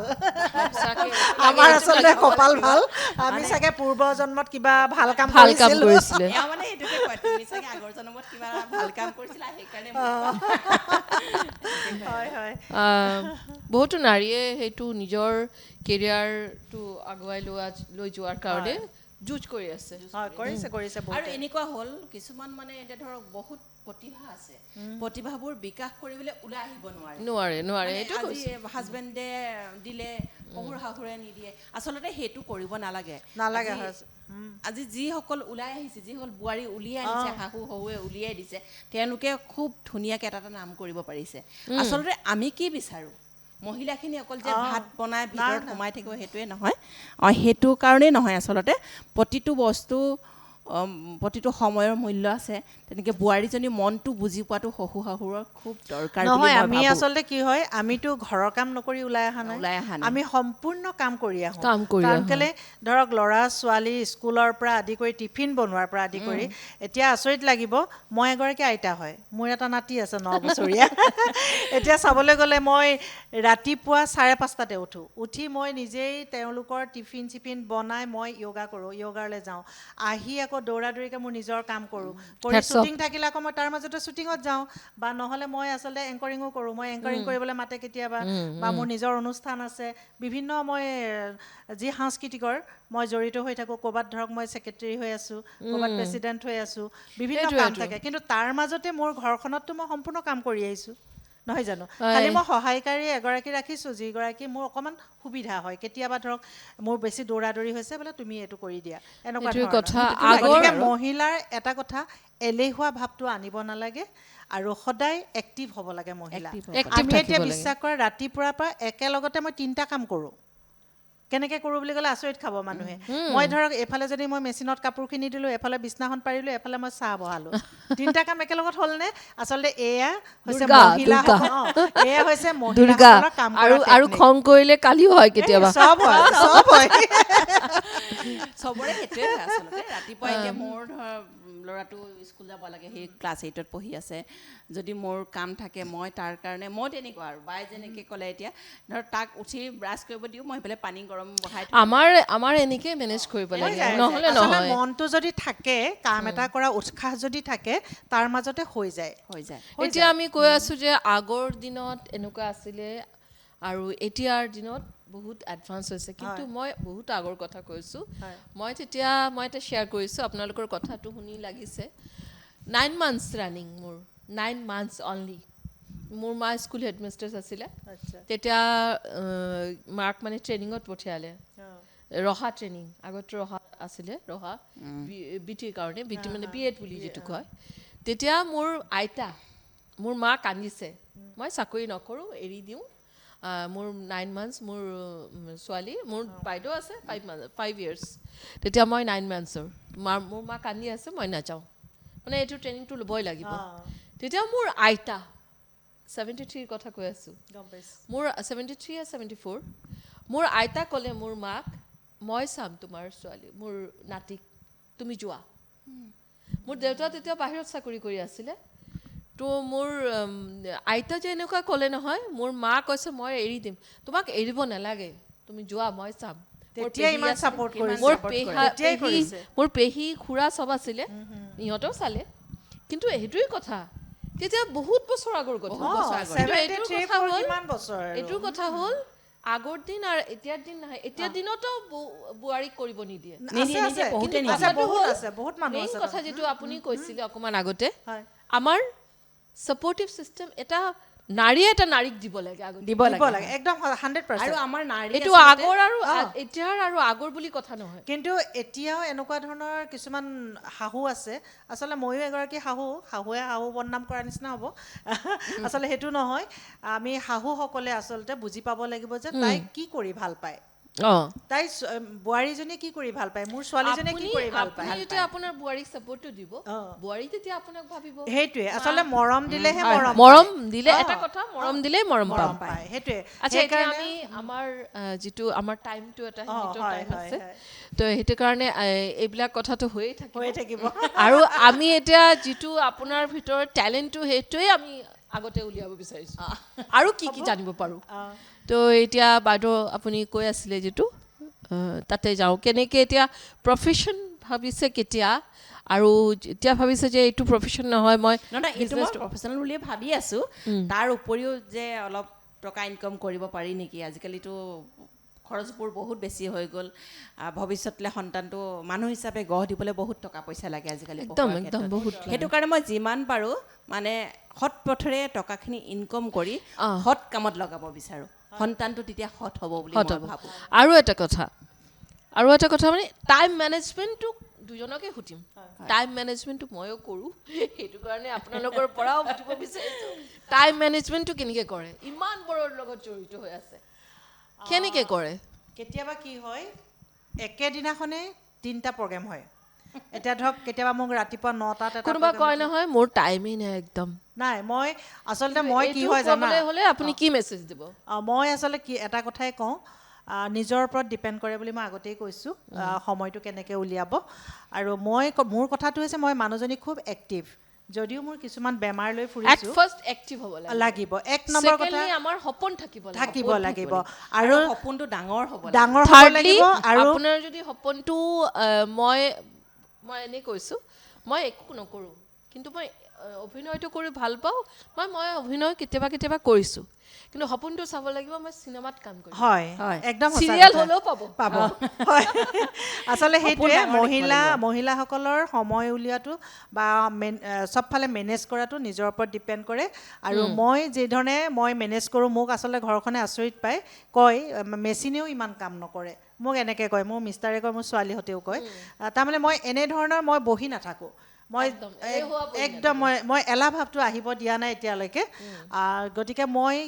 সঁচাকে আমাৰ এইটো আচলতে লাগিব। কপাল ভাল আমি চাগে পূৰ্ব জন্মত কিবা ভাল কাম ভাল কাম কৰিছিলোঁ কৰিছিলে। এওঁ মানে এইটোকে কয়, তুমি চাগে আগৰ জন্মত কিবা ভাল কাম কৰিছিলা সেইকাৰণে মোক হয় হয় বহুতো নাৰীয়ে সেইটো নিজৰ কেৰিয়াৰটো আগুৱাই লৈ যোৱাৰ কাৰণে যুঁজ কৰি আছে। হয় কৰিছে কৰিছে আৰু বহুতে এনেকুৱা হ'ল কিছুমান মানে এতিয়া ধৰক বহুত প্ৰতিভা আছে, প্ৰতিভাবোৰ বিকাশ কৰিবলৈ ওলাই আহিব নোৱাৰে। নোৱাৰে মানে সেইটো আজি হাজবেণ্ডে দিলে, শহুৰ শাহুৰে নিদিয়ে, আচলতে সেইটো কৰিব নালাগে। নালাগে আজি- হয় আজি যিসকল ওলাই আহিছে, যিসকল বোৱাৰী উলিয়াই আনিছে, শাহু শহুৱে উলিয়াই দিছে, তেওঁলোকে খুব ধুনীয়াকৈ এটা নাম কৰিব পাৰিছে। আচলতে আমি কি বিচাৰোঁ, মহিলাখিনি অকল যে ভাত বনাই ভিতৰত সোমাই থাকিব সেইটোৱে নহয়। সেইটো কাৰণেই নহয়, আচলতে প্ৰতিটো বস্তু প্ৰতিটো সময়ৰ মূল্য আছে। তেনেকৈ বোৱাৰীজনী মনটো বুজি পোৱাটো শহু শাহুৰৰ খুব দৰকাৰ বুলি নহয় মই আমি ভাবোঁ। আচলতে কি হয় আমিতো ঘৰৰ কাম নকৰি ওলাই অহা নাই আমি সম্পূৰ্ণ কাম কৰি আহোঁ কাম কৰি কাৰণ আহোঁ। কেলে ধৰক ল'ৰা ছোৱালী স্কুলৰ পৰা আদি কৰি টিফিন বনোৱাৰ পৰা আদি কৰি এতিয়া আচৰিত লাগিব মই এগৰাকী আইতা হয় মোৰ এটা নাতি আছে 9 বছৰীয়া এতিয়া চাবলৈ গ'লে মই ৰাতিপুৱা 5:30 উঠি মই নিজেই তেওঁলোকৰ টিফিন চিফিন বনাই মই য়োগা কৰোঁ য়োগালৈ যাওঁ আহি আকৌ দৌৰা দৌৰিকৈ মোৰ নিজৰ কাম কৰোঁ কৰি Hats off. শ্বুটিং থাকিলে আকৌ মই তাৰ মাজতে শ্বুটিঙত যাওঁ বা নহ'লে মই আচলতে এংকৰিঙো কৰোঁ মই এংকৰিং কৰিবলৈ মাতে কেতিয়াবা বা মোৰ নিজৰ অনুষ্ঠান আছে বিভিন্ন মই যি সাংস্কৃতিকৰ মই জড়িত হৈ থাকোঁ ক'ৰবাত ধৰক মই ছেক্ৰেটেৰী হৈ আছোঁ ক'ৰবাত প্ৰেছিডেণ্ট হৈ আছোঁ বিভিন্ন কাম থাকে কিন্তু তাৰ মাজতে মোৰ ঘৰখনততো মই সম্পূৰ্ণ কাম কৰি আহিছোঁ নহয় জানো খালি মই সহায়কাৰী এগৰাকী ৰাখিছোঁ যিগৰাকী মোৰ অকণমান সুবিধা হয় কেতিয়াবা ধৰক মোৰ বেছি দৌৰা দৌৰি হৈছে বোলে তুমি এইটো কৰি দিয়া এনেকুৱা এইটোৱে কথা ধৰণৰ গতিকে আগৰ মহিলাৰ এটা কথা এলেহুৱা ভাৱটো আনিব নালাগে আৰু সদায় এক্টিভ হ'ব লাগে মহিলা Active আমি এতিয়া থাকিব লাগে। বিশ্বাস কৰা ৰাতিপুৱাৰ পৰা একেলগতে মই 3টা কাম কৰোঁ কেনেকৈ কৰোঁ বুলি ক'লে আচৰিত খাব মানুহে মই ধৰক এফালে যদি মই মেচিনত কাপোৰখিনি দিলোঁ এফালে বিছনাখন পাৰিলোঁ এফালে মই চাহ বহালোঁ 3টা কাম একেলগত হ'লনে আচলতে এয়া হৈছে এয়া হৈছে দুৰ্গা মহিলাসকলৰ কাম কৰা আৰু খং কৰিলে কালিও হয় কেতিয়াবা চব হয় চবৰে সেইটোৱে হয় আচলতে ৰাতিপুৱা এতিয়া মোৰ ধৰ ল'ৰাটো স্কুল যাব লাগে সি ক্লাছ 8ত পঢ়ি আছে যদি মোৰ কাম থাকে মই তাৰ কাৰণে মই তেনেকুৱা আৰু বাই যেনেকৈ ক'লে এতিয়া ধৰ তাক উঠি ব্ৰাছ কৰিব দিওঁ মই সেইফালে পানী গৰম বহাই থওঁ আমাৰ এনেকৈ মেনেজ কৰিব লাগে হৈ যায়। নহ'লে আচলতে নহয় মনটো যদি থাকে কাম এটা কৰা উৎসাহ যদি থাকে তাৰ মাজতে হৈ যায় হৈ যায় এতিয়া আমি কৈ আছো যে আগৰ দিনত এনেকুৱা আছিলে আৰু এতিয়াৰ দিনত বহুত এডভান্স হৈছে কিন্তু মই বহুত আগৰ কথা কৈছোঁ মই এটা শ্বেয়াৰ কৰিছোঁ আপোনালোকৰ কথাটো শুনি লাগিছে 9 months ৰানিং মোৰ 9 months অনলি মোৰ মা স্কুল হেডমিষ্ট্ৰেছ আছিলে তেতিয়া মাক মানে ট্ৰেইনিঙত পঠিয়ালে ৰহা ট্ৰেইনিং আগত ৰহা আছিলে ৰহা বিটিৰ কাৰণে বিটি মানে বি এড বুলি যিটো কয় তেতিয়া মোৰ মা কান্দিছে মই চাকৰি নকৰোঁ এৰি দিওঁ মোৰ 9 months মোৰ ছোৱালী মোৰ বাইদেউ আছে 5 years তেতিয়া মই 9 monthsৰ মোৰ মা কান্দি আছে মই নাযাওঁ মানে এইটো ট্ৰেইনিংটো ল'বই লাগিব তেতিয়া মোৰ আইতা 73ৰ কথা কৈ আছোঁ মোৰ 73 74 মোৰ আইতা ক'লে মোৰ মাক মই চাম তোমাৰ ছোৱালী মোৰ নাতিক তুমি যোৱা মোৰ দেউতা তেতিয়া বাহিৰত চাকৰি কৰি আছিলে তো মোৰ আইতা যে এনেকুৱা ক'লে নহয় মোৰ মা কৈছে মই এৰি দিম তোমাক এৰিব নালাগে তুমি যোৱা মই চাম তেতিয়া ইমান ছাপোৰ্ট কৰিছে মোৰ পেহী খুৰা চব আছিলে ইহঁতেও চালে কিন্তু সেইটোৱে কথা তেতিয়া বহুত বছৰ আগৰ কথা এইটোৰ কথা হ'ল আগৰ দিন আৰু এতিয়াৰ দিন নহয় এতিয়াৰ দিনতো বোৱাৰীক কৰিব নিদিয়ে মেইন কথা যিটো আপুনি কৈছিলে অকণমান আগতে আমাৰ ছাপৰ্টিভ ছিষ্টেম এটা নাৰীয়ে এটা নাৰীক দিব লাগে আগত দিব দিব লাগে লাগে একদম 100%। আৰু আমাৰ নাৰী এইটো আগৰ আৰু এতিয়াৰ আৰু আগৰ বুলি কথা নহয় কিন্তু এতিয়াও এনেকুৱা ধৰণৰ কিছুমান শাহু আছে, আচলতে ময়ো এগৰাকী শাহুৱে শাহু বদনাম কৰাৰ নিচিনা হ'ব আচলতে সেইটো নহয়। আমি শাহুসকলে আচলতে বুজি পাব লাগিব যে তাই কি কৰি ভাল পায়, তাই বোৱাৰীজনীয়ে কি কৰি ভাল পায়, মোৰ ছোৱালীজনীয়ে কি কৰি ভাল পায়। আপুনি যেতিয়া আপোনাৰ বোৱাৰীক সাপোৰ্টটো দিব বোৱাৰী তেতিয়া আপোনাক ভাবিব সেইটোৱে আচলতে মৰম দিলেহে মৰম দিলে এটা কথা মৰম দিলেই মৰম পাম পায় সেইটোৱে। আচ্ছা এতিয়া আমি আমাৰ যিটো আমাৰ টাইমটো এটা সীমিত টাইম আছে তো সেইটো কাৰণে এইবিলাক কথাটো হৈয়ে থাকিব আৰু আমি এতিয়া যিটো আপোনাৰ ভিতৰত টেলেণ্টটো সেইটোৱে আমি আগতে উলিয়াব বিচাৰিছোঁ আৰু কি কি জানিব পাৰোঁ। তো এতিয়া বাইদেউ আপুনি কৈ আছিলে যিটো তাতে যাওঁ কেনেকৈ এতিয়া প্ৰফেশ্যন ভাবিছে কেতিয়া আৰু এতিয়া ভাবিছে যে এইটো প্ৰফেশ্যন নহয় মই এইটো মই প্ৰফেশ্যনেল বুলিয়ে ভাবি আছোঁ। তাৰ উপৰিও যে অলপ টকা ইনকাম কৰিব পাৰি নেকি, আজিকালিতো খৰচবোৰ বহুত বেছি হৈ গ'ল, ভৱিষ্যতলৈ সন্তানটো মানুহ হিচাপে গঢ় দিবলৈ বহুত টকা পইচা লাগে আজিকালি পঢ়োৱাৰ ক্ষেত্ৰত। সেইটো কাৰণে মই যিমান পাৰোঁ মানে সৎ পথেৰে টকাখিনি ইনকম কৰি সৎ কামত লগাব বিচাৰোঁ, সন্তানটো তেতিয়া সৎ হ'ব বুলি মই ভাবোঁ। আৰু এটা কথা মানে টাইম মেনেজমেণ্টটো দুজনকে সুধিম, টাইম মেনেজমেণ্টটো ময়ো কৰোঁ সেইটো কাৰণে আপোনালোকৰ পৰাও বুজিব বিচাৰিছোঁ টাইম মেনেজমেণ্টটো কেনেকৈ কৰে, ইমানবোৰৰ লগত জড়িত হৈ আছে কেনেকৈ কৰে। কেতিয়াবা কি হয় একেদিনাখনে 3টা প্ৰগ্ৰেম হয়। এতিয়া ধৰক কেতিয়াবা মোক ৰাতিপুৱা 9টাত এটা কোনোবা কয় নহয় মোৰ টাইমেই নাই একদম নাই, মই আচলতে মই কি হয় জানা হ'লে আপুনি কি মেছেজ দিব। মই আচলতে কি এটা কথাই কওঁ, নিজৰ ওপৰত ডিপেণ্ড কৰে বুলি মই আগতেই কৈছোঁ সময়টো কেনেকৈ উলিয়াব। আৰু মোৰ কথাটো হৈছে মই মানুহজনী খুব এক্টিভ, যদিও মোৰ কিছুমান বেমাৰ লৈ ফুৰিছোঁ এক্টিভ হ'ব লাগিব। 1 নম্বৰ কথা আমাৰ সপোন থাকিব লাগিব আৰু সপোনটো ডাঙৰ হ'ব লাগিব। আৰু আপোনাৰ যদি সপোনটো মই এনেই কৈছোঁ মই একো নকৰোঁ কিন্তু মই অভিনয়টো কৰি ভাল পাওঁ, মই অভিনয় কেতিয়াবা কৰিছোঁ কিন্তু সপোনটো চাব লাগিব মই চিনেমাত কাম কৰিম। হয় একদম চিৰিয়েল হ'লেও পাব হয় আচলতে সেইটোৱে মহিলাসকলৰ সময় উলিওৱাটো বা চবফালে মেনেজ কৰাটো নিজৰ ওপৰত ডিপেণ্ড কৰে। আৰু মই যিধৰণে মই মেনেজ কৰোঁ মোক আচলতে ঘৰখনে আচৰিত পায়, কয় মেচিনেও ইমান কাম নকৰে, মোক এনেকৈ কয়, মোৰ মিষ্টাৰে কয়, মোৰ ছোৱালীহঁতেও কয়। তাৰমানে মই এনেধৰণৰ মই বহি নাথাকোঁ, মই একদম মই এলাহ ভাৱটো আহিব দিয়া নাই এতিয়ালৈকে। গতিকে মই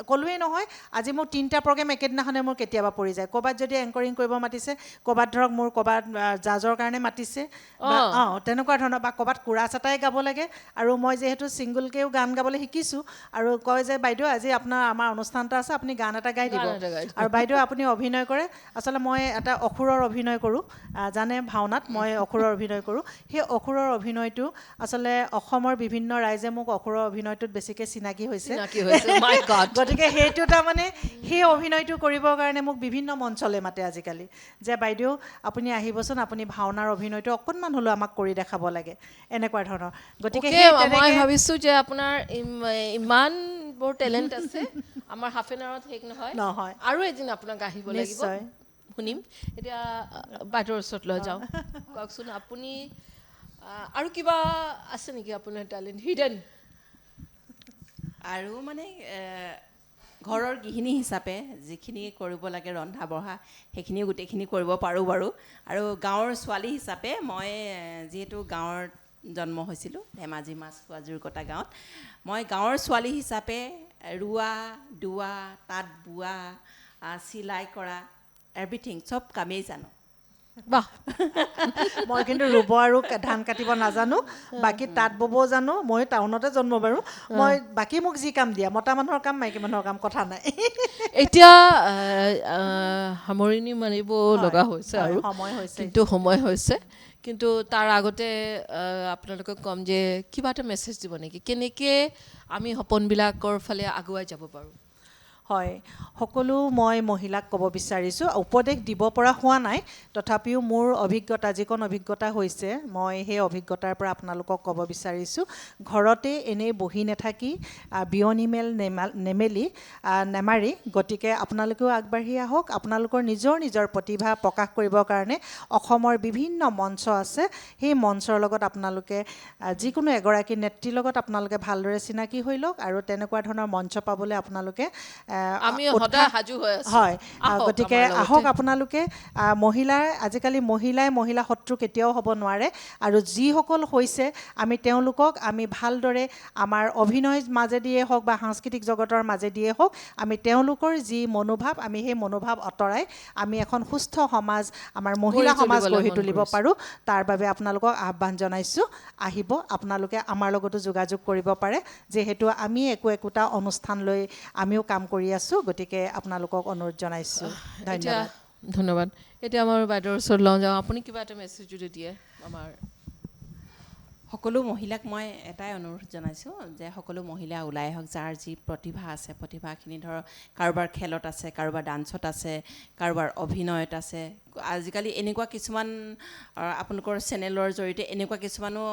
ক'লোৱেই নহয় আজি মোৰ 3টা প্ৰগ্ৰেম একেদিনাখনে মোৰ কেতিয়াবা পৰি যায়, ক'ৰবাত যদি এংকৰিং কৰিব মাতিছে, ক'ৰবাত ধৰক মোৰ ক'ৰবাত জাজৰ কাৰণে মাতিছে তেনেকুৱা ধৰণৰ, বা ক'ৰবাত কোৰাছ এটাই গাব লাগে। আৰু মই যিহেতু ছিংগলকৈও গান গাবলৈ শিকিছোঁ আৰু কয় যে বাইদেউ আজি আমাৰ অনুষ্ঠান এটা আছে আপুনি গান এটা গাই দিব, আৰু বাইদেউ আপুনি অভিনয় কৰে। আচলতে মই এটা অসুৰৰ অভিনয় কৰোঁ, জানে ভাওনাত মই অসুৰৰ অভিনয় কৰোঁ। সেই অসুৰৰ অভিনয়টো আচলতে অসমৰ বিভিন্ন ৰাইজে মোক অসুৰৰ অভিনয়টোত বেছিকৈ চিনাকি হৈছে গতিকে সেইটো তাৰমানে সেই অভিনয়টো কৰিবৰ কাৰণে মোক বিভিন্ন মঞ্চলৈ মাতে আজিকালি, যে বাইদেউ আপুনি আহিবচোন, আপুনি ভাওনাৰ অভিনয়টো অকণমান হ'লেও আমাক কৰি দেখাব লাগে, এনেকুৱা ধৰণৰ। গতিকে মই ভাবিছোঁ যে আপোনাৰ ইমানবোৰ টেলেণ্ট আছে, আমাৰ হাফ এন আৱাৰত শেষ নহয় আৰু এদিন আপোনাক আহিব লাগিব, শুনিম। এতিয়া বাইদেউৰ ওচৰত লৈ যাওঁ, কওকচোন আপুনি আৰু কিবা আছে নেকি আপোনাৰ টেলেণ্ট হিডেন। আৰু মানে ঘৰৰ গৃহিণী হিচাপে যিখিনি কৰিব লাগে ৰন্ধা বঢ়া সেইখিনি গোটেইখিনি কৰিব পাৰোঁ বাৰু। আৰু গাঁৱৰ ছোৱালী হিচাপে মই যিহেতু গাঁৱত জন্ম হৈছিলোঁ, ধেমাজি মাছখোৱা জুৰকটা গাঁৱত, মই গাঁৱৰ ছোৱালী হিচাপে ৰোৱা দোৱা তাঁত বোৱা চিলাই কৰা এভৰিথিং চব কামেই জানো। বাহ মই কিন্তু ৰুব আৰু ধান কাটিব নাজানো, বাকী তাঁত ববও জানো। মই টাউনতে জন্ম বাৰু, মই বাকী মোক যি কাম দিয়া, মতা মানুহৰ কাম মাইকী মানুহৰ কাম কথা নাই। এতিয়া সামৰণি মাৰিব লগা হৈছে আৰু সময় হৈছে, কিন্তু তাৰ আগতে আপোনালোকক ক'ম যে কিবা এটা মেছেজ দিব নেকি, কেনেকৈ আমি সপোনবিলাকৰ ফালে আগুৱাই যাব পাৰোঁ। হয়, সকলো মই মহিলাক ক'ব বিচাৰিছোঁ, উপদেশ দিব পৰা হোৱা নাই, তথাপিও মোৰ অভিজ্ঞতা, যিকণ অভিজ্ঞতা হৈছে, মই সেই অভিজ্ঞতাৰ পৰা আপোনালোকক ক'ব বিচাৰিছোঁ। ঘৰতে এনেই বহি নাথাকি বিয়নি মেল নেমেলি নেমাৰি, গতিকে আপোনালোকেও আগবাঢ়ি আহক। আপোনালোকৰ নিজৰ প্ৰতিভা প্ৰকাশ কৰিবৰ কাৰণে অসমৰ বিভিন্ন মঞ্চ আছে, সেই মঞ্চৰ লগত আপোনালোকে যিকোনো এগৰাকী নেত্ৰীৰ লগত আপোনালোকে ভালদৰে চিনাকি হৈ লওক, আৰু তেনেকুৱা ধৰণৰ মঞ্চ পাবলৈ আপোনালোকে আমি সদায় সাজু হৈ আছো। হয়, আহক গতিকে আমাৰ লগতে। আহক আপোনালোকে। আজিকালি মহিলা শত্ৰু কেতিয়াও হ'ব নোৱাৰে, আৰু যিসকল হৈছে আমি ভালদৰে আমাৰ অভিনয়ৰ মাজেদিয়ে হওক বা সাংস্কৃতিক জগতৰ মাজেদিয়ে হওক, আমি তেওঁলোকৰ যি মনোভাৱ, আমি সেই মনোভাৱ আঁতৰাই আমি এখন সুস্থ সমাজ, আমাৰ মহিলা সমাজ গঢ়ি তুলিব পাৰোঁ। তাৰ বাবে আপোনালোকক আহ্বান জনাইছোঁ, আহিব আপোনালোকে, আমাৰ লগতো যোগাযোগ কৰিব পাৰে, যিহেতু আমি একোটা অনুষ্ঠান লৈ আমিও কাম কৰি আছোঁ। গতিকে আপোনালোকক অনুৰোধ জনাইছোঁ। ধন্যবাদ। ধন্যবাদ। এতিয়া আমাৰ বাইদেউৰ ওচৰত লওঁ যাওঁ, আপুনি কিবা এটা মেছেজ যদি দিয়ে আমাৰ। সকলো মহিলাক মই এটাই অনুৰোধ জনাইছোঁ যে সকলো মহিলা ওলাই আহক, যাৰ যি প্ৰতিভা আছে, প্ৰতিভাখিনি ধৰক কাৰোবাৰ খেলত আছে, কাৰোবাৰ ডান্সত আছে, কাৰোবাৰ অভিনয়ত আছে। আজিকালি এনেকুৱা কিছুমান আপোনালোকৰ চেনেলৰ জৰিয়তে এনেকুৱা কিছুমানো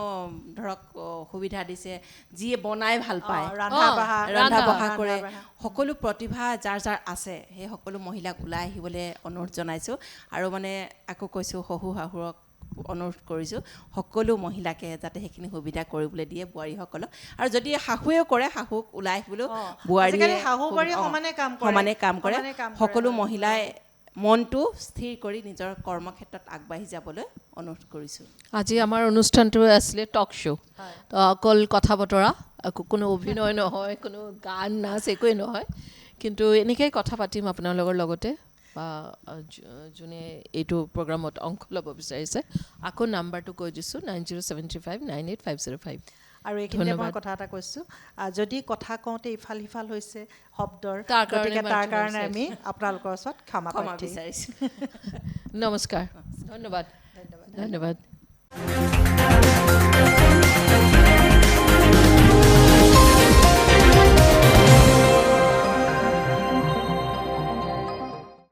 ধৰক সুবিধা দিছে, যিয়ে বনাই ভাল পায়, ৰন্ধা বঢ়া কৰে। সকলো প্ৰতিভা যাৰ আছে, সেই সকলো মহিলাক ওলাই আহিবলৈ অনুৰোধ জনাইছোঁ। আৰু মানে আকৌ কৈছোঁ, শহু শাহুৰক অনুৰোধ কৰিছোঁ, সকলো মহিলাকে যাতে সেইখিনি সুবিধা কৰিবলৈ দিয়ে, বোৱাৰীসকলক। আৰু যদি শাহুৱেও কৰে, শাহুক ওলাই আহিবলৈও বোৱাৰীয়ে সমানে কাম কৰে। সকলো মহিলাই মনটো স্থিৰ কৰি নিজৰ কৰ্মক্ষেত্ৰত আগবাঢ়ি যাবলৈ অনুৰোধ কৰিছোঁ। আজি আমাৰ অনুষ্ঠানটো আছিলে টক শ্ব', অকল কথা বতৰা, কোনো অভিনয় নহয়, কোনো গান নাচ একোৱেই নহয়, কিন্তু এনেকৈ কথা পাতিম আপোনালোকৰ লগতে, বা যোনে এইটো প্ৰগ্ৰামত অংশ ল'ব বিচাৰিছে। আকৌ নাম্বাৰটো কৈ দিছোঁ, 9075985005। আৰু এইখিনিতে মই কথা এটা কৈছোঁ, যদি কথা কওঁতে ইফাল সিফাল হৈছে শব্দৰ, গতিকে তাৰ কাৰণে আমি আপোনালোকৰ ওচৰত ক্ষমা বিচাৰিছোঁ। নমস্কাৰ, ধন্যবাদ।